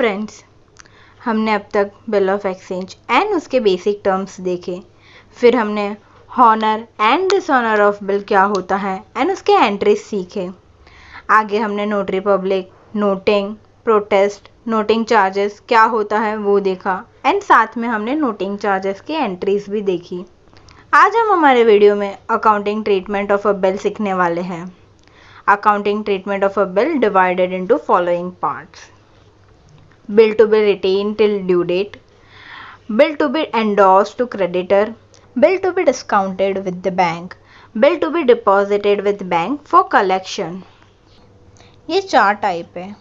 Friends, हमने अब तक बिल ऑफ एक्सचेंज एंड उसके बेसिक टर्म्स देखे। फिर हमने honour and dishonour of bill क्या होता है एंड उसके एंट्रीज सीखे। आगे हमने notary public, noting, protest, noting charges क्या होता है वो देखा एंड साथ में हमने नोटिंग चार्जेस की एंट्रीज भी देखी। आज हम हमारे वीडियो में accounting treatment of a bill सीखने वाले हैं। Accounting treatment of a bill divided into following parts: bill to be retained till due date, bill to be endorsed to creditor, bill to be discounted with the bank, bill to be deposited with bank for collection। ये 4 type है।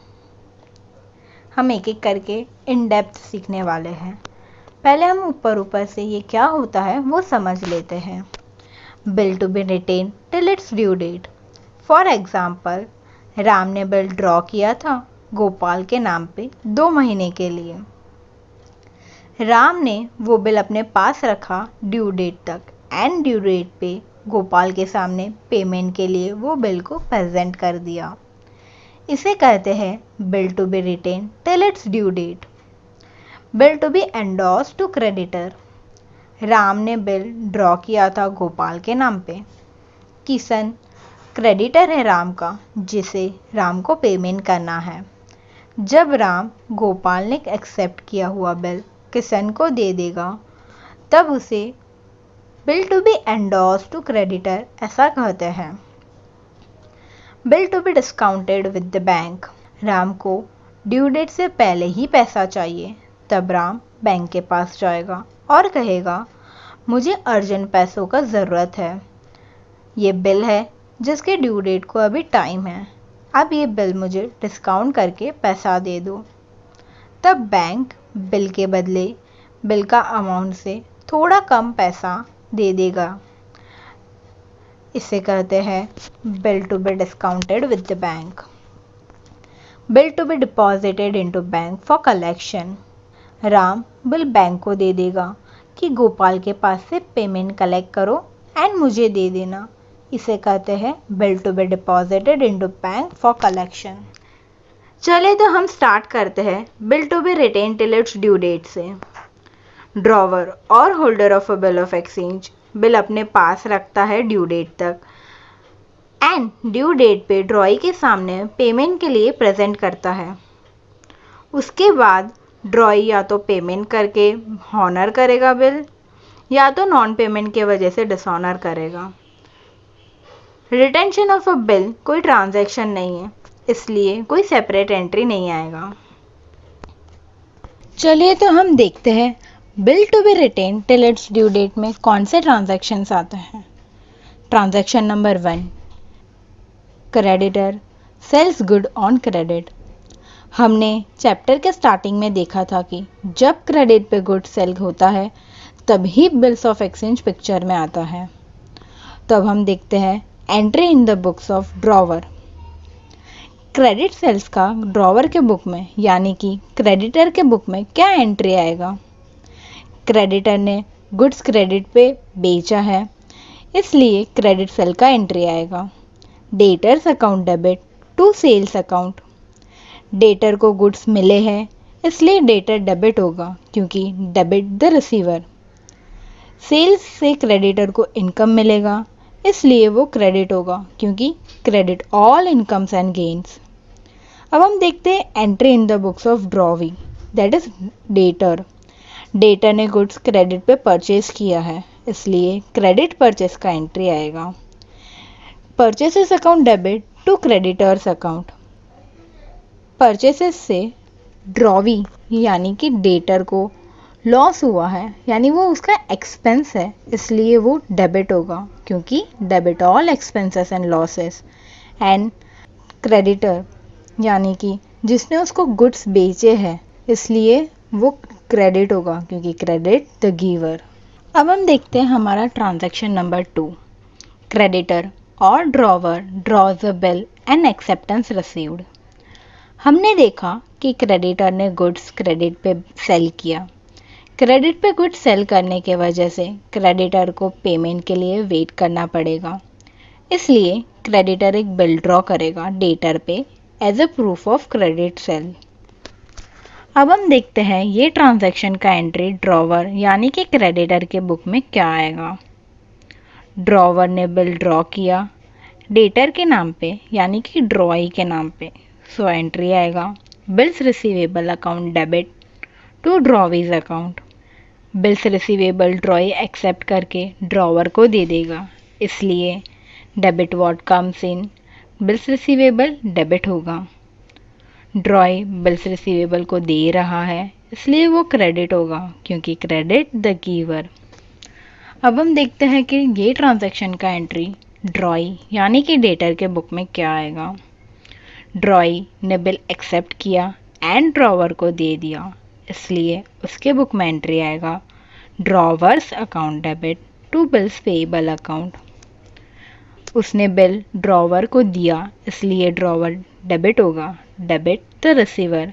हम एक एक करके in depth सीखने वाले हैं। पहले हम ऊपर से ये क्या होता है वो समझ लेते हैं। bill to be retained till its due date। For example, Ram ने बिल ड्रॉ किया था गोपाल के नाम पे 2 महीने के लिए। राम ने वो बिल अपने पास रखा ड्यू डेट तक एंड ड्यू डेट पे गोपाल के सामने पेमेंट के लिए वो बिल को प्रेजेंट कर दिया। इसे कहते हैं bill to be retain till its due date. Bill to be endorse to creditor. Ram ने बिल ड्रॉ किया था गोपाल के नाम पे। किशन क्रेडिटर है राम का, जिसे राम को पेमेंट करना है। जब राम गोपाल ने एक्सेप्ट किया हुआ बिल किशन को दे देगा, तब उसे bill to be endorse to creditor ऐसा कहते हैं। Bill to be discounted with the bank. Ram को ड्यू डेट से पहले ही पैसा चाहिए, तब राम बैंक के पास जाएगा और कहेगा, मुझे अर्जेंट पैसों का ज़रूरत है। ये बिल है जिसके ड्यू डेट को अभी टाइम है, अब ये बिल मुझे डिस्काउंट करके पैसा दे दो। तब बैंक बिल के बदले बिल का अमाउंट से थोड़ा कम पैसा दे देगा। इसे कहते हैं bill to be discounted with the bank. Bill to be deposited into bank for collection. Ram bill bank को दे देगा कि गोपाल के पास से पेमेंट कलेक्ट करो एंड मुझे दे देना। इसे कहते हैं bill to be deposited into bank for collection. चलिए तो हम स्टार्ट करते हैं bill to be retain till its due date से। ड्रॉवर और holder of a bill of exchange bill अपने पास रखता है ड्यू डेट तक एंड ड्यू डेट पे ड्रॉई के सामने पेमेंट के लिए प्रेजेंट करता है। उसके बाद ड्रॉई या तो पेमेंट करके हॉनर करेगा बिल, या तो नॉन पेमेंट के वजह से डिसऑनर करेगा। रिटेंशन ऑफ अ बिल कोई ट्रांजैक्शन नहीं है, इसलिए कोई सेपरेट एंट्री नहीं आएगा। चलिए तो हम देखते हैं bill to be retain till its due date में कौन से ट्रांजैक्शंस आते हैं। Transaction number 1, creditor sells good on credit. हमने चैप्टर के स्टार्टिंग में देखा था कि जब क्रेडिट पे गुड सेल होता है तभी बिल्स ऑफ एक्सचेंज पिक्चर में आता है। तब हम देखते हैं entry in the books of drawer. Credit sales का ड्रॉवर के बुक में यानी कि क्रेडिटर के बुक में क्या एंट्री आएगा। क्रेडिटर ने गुड्स क्रेडिट पे बेचा है, इसलिए क्रेडिट सेल का एंट्री आएगा। Debtors account debit to sales account. Debtor को गुड्स मिले हैं, इसलिए डेटर डेबिट होगा क्योंकि डेबिट द रिसीवर। सेल्स से क्रेडिटर को इनकम मिलेगा, इसलिए वो क्रेडिट होगा क्योंकि credit all incomes and gains. अब हम देखते हैं entry in the books of drawee, that is debtor. Debtor ने गुड्स क्रेडिट पे परचेज किया है, इसलिए क्रेडिट परचेज का एंट्री आएगा। Purchases account debit to creditors account. Purchases से ड्रॉवी यानी कि डेटर को लॉस हुआ है, यानी वो उसका एक्सपेंस है, इसलिए वो डेबिट होगा क्योंकि debit all expenses and losses. And creditor यानी कि जिसने उसको गुड्स बेचे हैं, इसलिए वो क्रेडिट होगा क्योंकि क्रेडिट द गिवर। अब हम देखते हैं हमारा ट्रांजैक्शन नंबर 2, क्रेडिटर और drawer draws a bill and acceptance received. हमने देखा कि क्रेडिटर ने गुड्स क्रेडिट पे सेल किया। क्रेडिट पे गुड्स सेल करने के वजह से क्रेडिटर को पेमेंट के लिए वेट करना पड़ेगा, इसलिए क्रेडिटर एक बिल ड्रॉ करेगा डेटर पे as a proof of credit sale. अब हम देखते हैं ये ट्रांजैक्शन का एंट्री ड्रॉवर यानी कि क्रेडिटर के बुक में क्या आएगा। ड्रॉवर ने बिल ड्रॉ किया डेटर के नाम पे यानी कि ड्रॉई के नाम पे, सो एंट्री आएगा bills receivable account debit to drawee's account. Bills receivable drawee accept करके ड्रॉवर को दे देगा, इसलिए debit what comes in bills receivable debit होगा। ड्रॉई बिल्स रिसीवेबल को दे रहा है इसलिए वो क्रेडिट होगा क्योंकि क्रेडिट द गिवर। अब हम देखते हैं कि ये ट्रांजैक्शन का एंट्री ड्रॉई यानी कि डेटर के बुक में क्या आएगा। ड्रॉई ने बिल एक्सेप्ट किया एंड ड्रॉवर को दे दिया, इसलिए उसके बुक में एंट्री आएगा drawer's account debit to bills payable account. उसने बिल ड्रॉवर को दिया इसलिए ड्रॉवर डेबिट होगा, डेबिट द रिसीवर।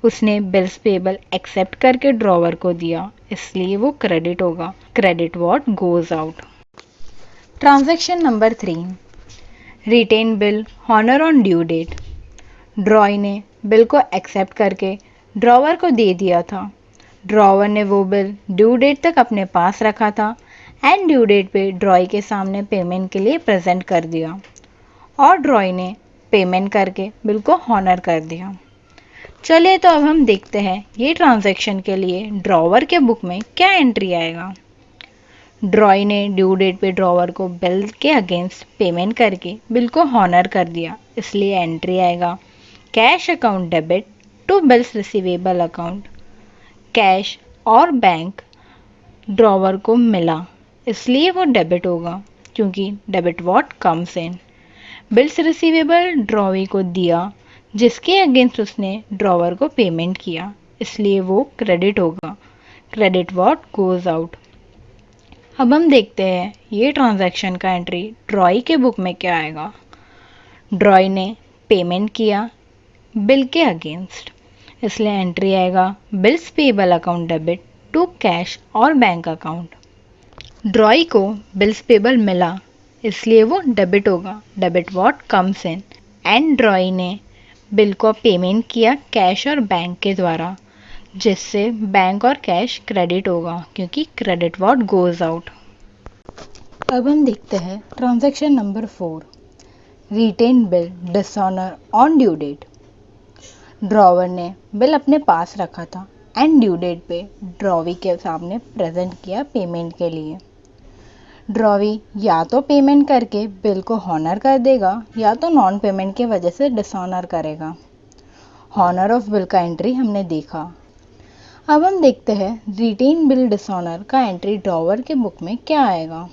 उसने बिल्स पेबल एक्सेप्ट करके ड्रॉवर को दिया इसलिए वो क्रेडिट होगा, credit what goes out. Transaction number 3, retain bill honour on due date. Drawee ने बिल को एक्सेप्ट करके ड्रॉवर को दे दिया था। ड्रॉवर ने वो बिल ड्यू डेट तक अपने पास रखा था एंड ड्यू डेट पे ड्रॉई के सामने पेमेंट के लिए प्रेजेंट कर दिया और ड्रॉई ने पेमेंट करके बिल को हॉनर कर दिया। चलिए तो अब हम देखते हैं ये ट्रांजैक्शन के लिए ड्रॉवर के बुक में क्या एंट्री आएगा। ड्रॉई ने ड्यू डेट पे ड्रॉवर को बिल के अगेंस्ट पेमेंट करके बिल को हॉनर कर दिया, इसलिए एंट्री आएगा cash account debit to bills receivable account. Cash और बैंक ड्रॉवर को मिला इसलिए वो डेबिट होगा क्योंकि debit what comes in. Bills receivable drawee को दिया जिसके अगेंस्ट उसने ड्रॉवर को पेमेंट किया, इसलिए वो क्रेडिट होगा, क्रेडिट व्हाट गोज आउट। अब हम देखते हैं ये ट्रांजैक्शन का एंट्री ड्रॉई के बुक में क्या आएगा। ड्रॉई ने पेमेंट किया बिल के अगेंस्ट, इसलिए एंट्री आएगा bills payable account debit to cash और बैंक अकाउंट। ड्रॉई को बिल्स पेएबल मिला इसलिए वो डेबिट होगा, debit what comes in. And drawee ने बिल को पेमेंट किया कैश और बैंक के द्वारा, जिससे बैंक और कैश क्रेडिट होगा क्योंकि क्रेडिट व्हाट गोज आउट। अब हम देखते हैं transaction number 4, retained bill dishonour on due date. Drawer ने बिल अपने पास रखा था एंड ड्यू डेट पे ड्रॉवी के सामने प्रेजेंट किया पेमेंट के लिए। ड्रॉवी या तो पेमेंट करके बिल को हॉनर कर देगा या तो नॉन पेमेंट की वजह से डिसऑनर करेगा। हॉनर ऑफ बिल का एंट्री हमने देखा। अब हम देखते हैं रिटेन बिल डिसऑनर का एंट्री ड्रॉवर के बुक में क्या आएगा।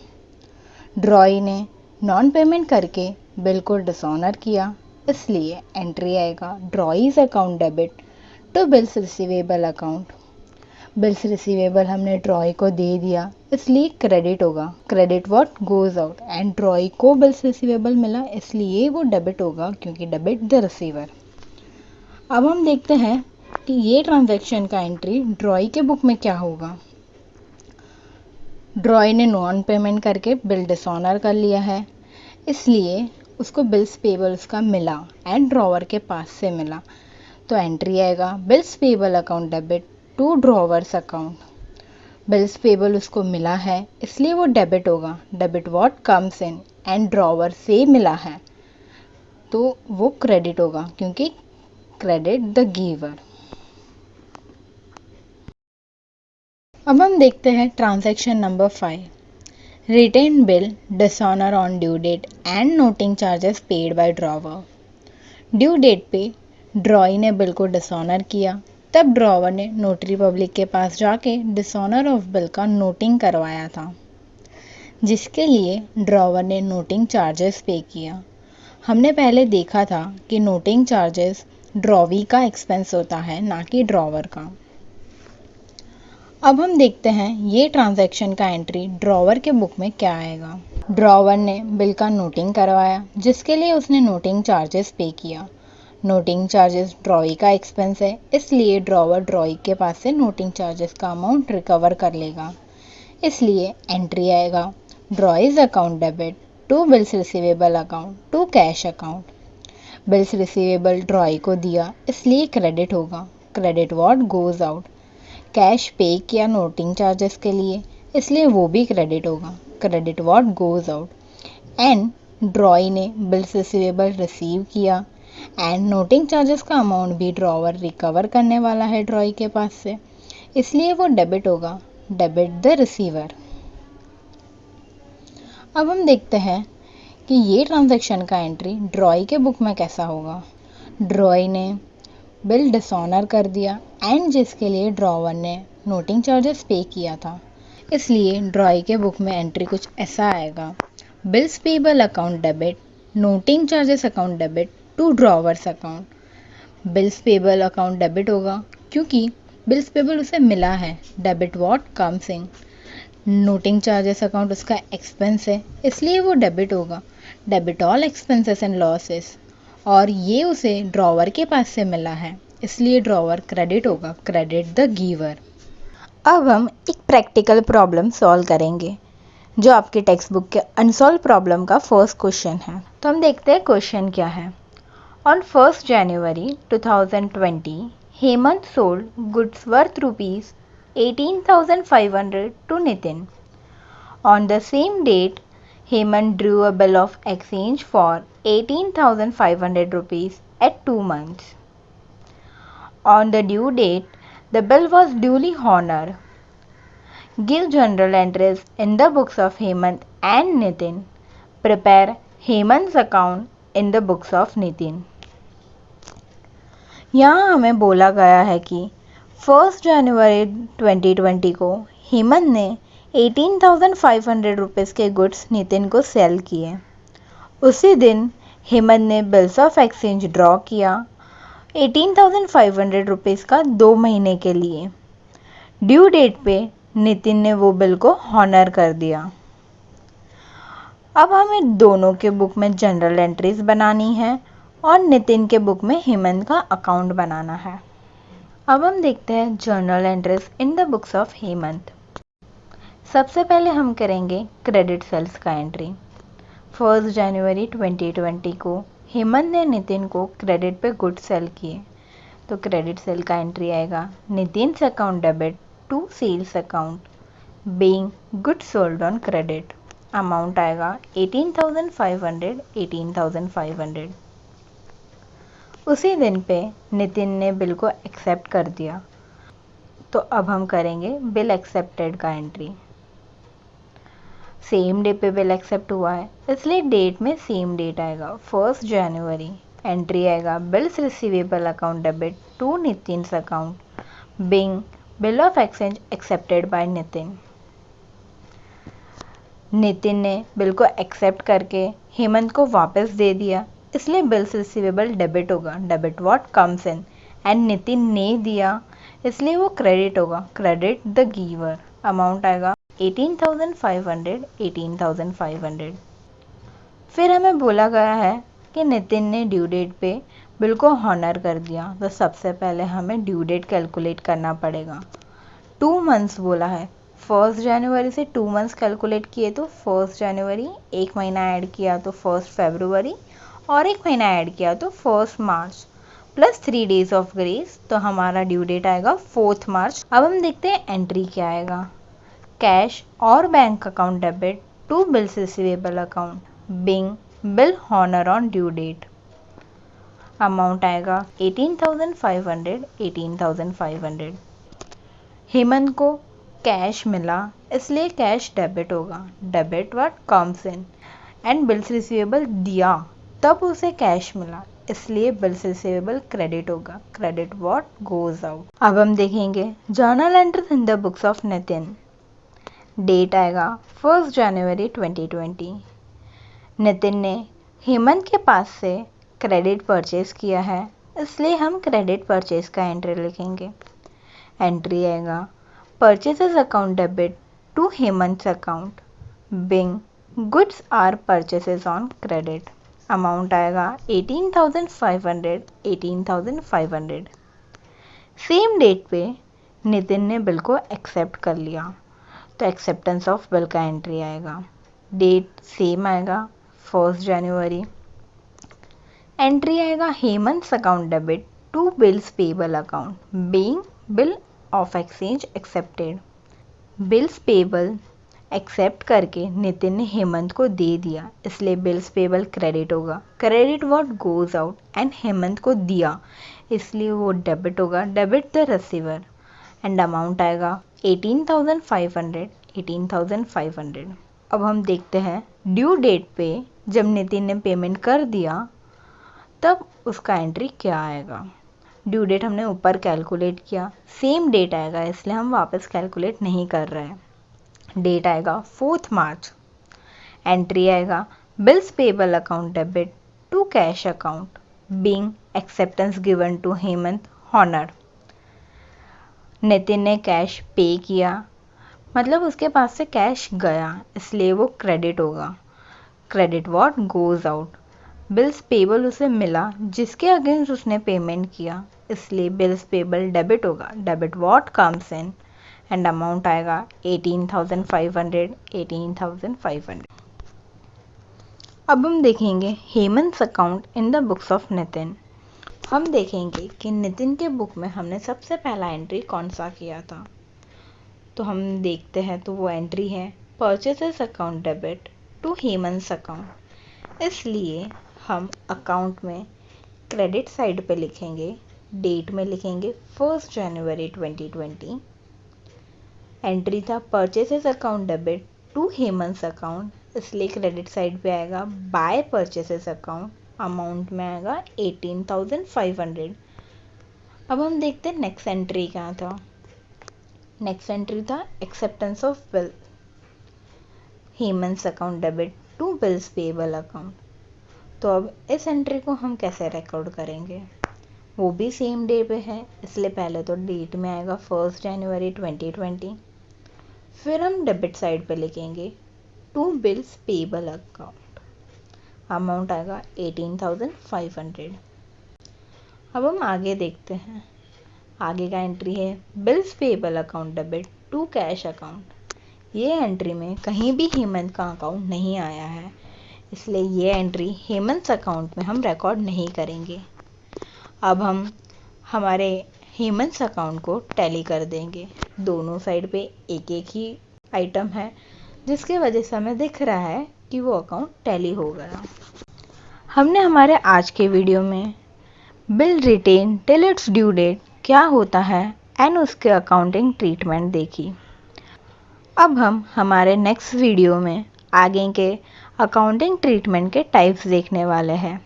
ड्रॉई ने नॉन पेमेंट करके बिल को डिसऑनर किया, इसलिए एंट्री आएगा drawee's account debit to bills receivable account. Bills receivable हमने ड्रॉई को दे दिया इसलिए क्रेडिट होगा, credit what goes out. And drawee को बिल्स रिसीवेबल मिला इसलिए वो डेबिट होगा क्योंकि डेबिट द रिसीवर। अब हम देखते हैं कि ये ट्रांजैक्शन का एंट्री ड्रॉई के बुक में क्या होगा। ड्रॉई ने नॉन पेमेंट करके बिल डिसऑनर कर लिया है, इसलिए उसको बिल्स पेएबल उसका मिला एंड ड्रॉवर के पास से मिला, तो एंट्री आएगा bills payable account debit to drawer's account. Bills payable उसको मिला है इसलिए वो डेबिट होगा, debit what comes in. And drawer से मिला है तो वो क्रेडिट होगा क्योंकि क्रेडिट द गिवर। अब हम देखते हैं transaction number 5, retained bill dishonour on due date and noting charges paid by drawer. Due date पे ड्रॉई ने बिल को डिसऑनर किया, तब ड्रॉवर ने नोटरी पब्लिक के पास जाके डिसऑनर ऑफ बिल का नोटिंग करवाया था, जिसके लिए ड्रॉवर ने नोटिंग चार्जेस पे किया। हमने पहले देखा था कि नोटिंग चार्जेस ड्रॉवी का एक्सपेंस होता है, ना कि ड्रॉवर का। अब हम देखते हैं ये ट्रांजैक्शन का एंट्री ड्रॉवर के बुक में क्या आएगा। ड्रॉवर ने बिल का नोटिंग करवाया जिसके लिए उसने नोटिंग चार्जेस पे किया। नोटिंग चार्जेस ड्रॉई का एक्सपेंस है, इसलिए ड्रॉवर ड्रॉई के पास से नोटिंग चार्जेस का अमाउंट रिकवर कर लेगा, इसलिए एंट्री आएगा drawee's account debit to bills receivable account to cash account. Bills receivable drawee को दिया इसलिए क्रेडिट होगा, credit what goes out. Cash pay किया नोटिंग चार्जेस के लिए, इसलिए वो भी क्रेडिट होगा, credit what goes out. And drawee ने बिल्स रिसीवेबल रिसीव किया, एंड नोटिंग चार्जेस का अमाउंट भी ड्रॉवर रिकवर करने वाला है ड्रॉई के पास से, इसलिए वो डेबिट होगा, डेबिट द रिसीवर। अब हम देखते हैं कि ये ट्रांजैक्शन का एंट्री ड्रॉई के बुक में कैसा होगा। ड्रॉई ने बिल डिसऑनर कर दिया एंड जिसके लिए ड्रॉवर ने नोटिंग चार्जेस पे किया था, इसलिए ड्रॉई के बुक में एंट्री कुछ ऐसा आएगा, bills payable account debit, noting charges account debit to drawer's account. Bills payable account debit होगा क्योंकि बिल्स पेबल उसे मिला है, debit what comes in. Noting charges account उसका एक्सपेंस है, इसलिए वो डेबिट होगा, debit all expenses and losses. और ये उसे ड्रॉवर के पास से मिला है, इसलिए ड्रॉवर क्रेडिट होगा, क्रेडिट द गिवर। अब हम एक प्रैक्टिकल प्रॉब्लम सॉल्व करेंगे जो आपके टेक्स्ट बुक के अनसॉल्व प्रॉब्लम का फर्स्ट क्वेश्चन है। तो हम देखते हैं क्वेश्चन क्या है। On 1st January 2020, Hemant sold goods worth rupees 18,500 to Nitin. On the same date, Hemant drew a bill of exchange for 18,500 rupees at 2 months. On the due date, the bill was duly honored. Give general entries in the books of Hemant and Nitin. Prepare Hemant's account in the books of Nitin. यहाँ हमें बोला गया है कि 1 जनवरी 2020 को हेमंत ने 18,500 rupees के गुड्स नितिन को सेल किए। उसी दिन हेमंत ने बिल्स ऑफ एक्सचेंज ड्रॉ किया 18,500 रुपीज़ का 2 महीने के लिए। ड्यू डेट पे नितिन ने वो बिल को हॉनर कर दिया। अब हमें दोनों के बुक में जनरल एंट्रीज बनानी है और नितिन के बुक में हेमंत का अकाउंट बनाना है। अब हम देखते हैं journal entries in the books of Hemant. सबसे पहले हम करेंगे क्रेडिट सेल्स का एंट्री। 1 जनवरी 2020 को हेमंत ने नितिन को क्रेडिट पे गुड सेल किए, तो क्रेडिट सेल का एंट्री आएगा Nitin's account debit to sales account being good sold on credit. Amount आएगा 18,500, 18,500। उसी दिन पे नितिन ने बिल को एक्सेप्ट कर दिया, तो अब हम करेंगे बिल एक्सेप्टेड का एंट्री। सेम डे पे बिल एक्सेप्ट हुआ है, इसलिए डेट में सेम डेट आएगा 1 जनवरी। एंट्री आएगा bills receivable account debit to Nitin's account being bill of exchange accepted by Nitin. Nitin ने बिल को एक्सेप्ट करके हेमंत को वापस दे दिया, इसलिए बिल्स रिसीवेबल डेबिट होगा, debit what comes in. And Nitin ने दिया, इसलिए वो क्रेडिट होगा, क्रेडिट द गिवर। अमाउंट आएगा 18,500, 18,500। फिर हमें बोला गया है कि नितिन ने ड्यू डेट पे बिल को हॉनर कर दिया, तो सबसे पहले हमें ड्यू डेट कैलकुलेट करना पड़ेगा। 2 मंथ्स बोला है, 1 जनवरी से 2 मंथ्स कैलकुलेट किए तो 1 जनवरी, एक महीना ऐड किया तो 1 फरवरी और एक महीना ऐड किया तो 1 मार्च प्लस 3 डेज ऑफ ग्रेस, तो हमारा ड्यू डेट आएगा 4 मार्च। अब हम देखते हैं एंट्री क्या आएगा। कैश और bank account debit to bills receivable account being bill honour on due date. Amount आएगा 18,500, 18,500। हेमंत को कैश मिला, इसलिए कैश डेबिट होगा, debit what comes in. And bills receivable दिया, तब उसे कैश मिला, इसलिए बिल्स रिसीवेबल क्रेडिट होगा, क्रेडिट व्हाट गोज आउट। अब हम देखेंगे journal entries in the books of Nitin. Date आएगा 1 जनवरी 2020। नितिन ने हेमंत के पास से क्रेडिट परचेज किया है, इसलिए हम क्रेडिट परचेज का एंट्री लिखेंगे। एंट्री आएगा purchases account debit to Hemant account being goods are purchases on credit. Amount आएगा 18,500, 18,500। सेम डेट पे नितिन ने बिल को एक्सेप्ट कर लिया, तो एक्सेप्टेंस ऑफ बिल का एंट्री आएगा। डेट सेम आएगा 1 जनवरी। एंट्री आएगा Hemant account debit to bills payable account being bill of exchange accepted. Bills payable accept करके नितिन ने हेमंत को दे दिया, इसलिए बिल्स पेबल क्रेडिट होगा। Credit what goes out and Hemant को दिया, इसलिए वो डेबिट होगा। Debit the receiver and amount आएगा 18,500। 18,500। अब हम देखते हैं ड्यू डेट पे जब नितिन ने पेमेंट कर दिया तब उसका एंट्री क्या आएगा। ड्यू डेट हमने ऊपर कैलकुलेट किया, सेम डेट आएगा, इसलिए हम वापस कैलकुलेट नहीं कर रहे हैं। डेट आएगा 4 मार्च। एंट्री आएगा bills payable account debit to cash account being acceptance given to Hemant honour. Nitin ने कैश पे किया, मतलब उसके पास से कैश गया, इसलिए वो क्रेडिट होगा। Credit what goes out, bills payable उसे मिला जिसके अगेंस्ट उसने पेमेंट किया, इसलिए बिल्स पेबल डेबिट होगा। Debit what comes in and amount आएगा 18,500। 18,500। अब हम देखेंगे Hemant account in the books of Nitin. हम देखेंगे कि नितिन के बुक में हमने सबसे पहला एंट्री कौन सा किया था। तो हम देखते हैं, तो वो एंट्री है purchases account debit to Hemant account. इसलिए हम अकाउंट में क्रेडिट साइड पे लिखेंगे, डेट में लिखेंगे 1 जनवरी 2020। एंट्री था purchases account debit to Hemant account, इसलिए क्रेडिट साइड पे आएगा बाय परचेसेस अकाउंट, अमाउंट में आएगा 18,500। अब हम देखते हैं नेक्स्ट एंट्री क्या था। नेक्स्ट एंट्री था acceptance of bill Hemant account debit to bills payable account. तो अब इस एंट्री को हम कैसे रिकॉर्ड करेंगे, वो भी सेम डे पे है, इसलिए पहले तो डेट में आएगा 1 जनवरी 2020। फिर हम डेबिट साइड पे लिखेंगे to bills payable account, amount आएगा 18,500। अब हम आगे देखते हैं, आगे का एंट्री है bills payable account debit to cash account. ये एंट्री में कहीं भी हेमंत का अकाउंट नहीं आया है, इसलिए ये एंट्री हेमंत अकाउंट में हम रिकॉर्ड नहीं करेंगे। अब हम हमारे हेमंत अकाउंट को टैली कर देंगे। दोनों साइड पे एक एक ही आइटम है, जिसकी वजह से हमें दिख रहा है कि वो अकाउंट टैली हो गया। हमने हमारे आज के वीडियो में bill retained till its due date क्या होता है एंड उसके अकाउंटिंग ट्रीटमेंट देखी। अब हम हमारे नेक्स्ट वीडियो में आगे के अकाउंटिंग ट्रीटमेंट के टाइप्स देखने वाले हैं।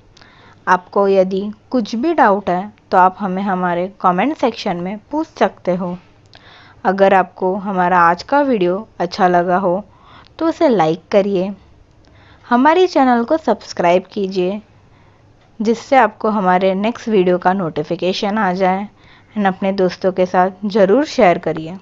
आपको यदि कुछ भी डाउट है तो आप हमें हमारे कमेंट सेक्शन में पूछ सकते हो। अगर आपको हमारा आज का वीडियो अच्छा लगा हो तो उसे लाइक करिए, हमारे चैनल को सब्सक्राइब कीजिए, जिससे आपको हमारे नेक्स्ट वीडियो का नोटिफिकेशन आ जाए, एंड अपने दोस्तों के साथ ज़रूर शेयर करिए।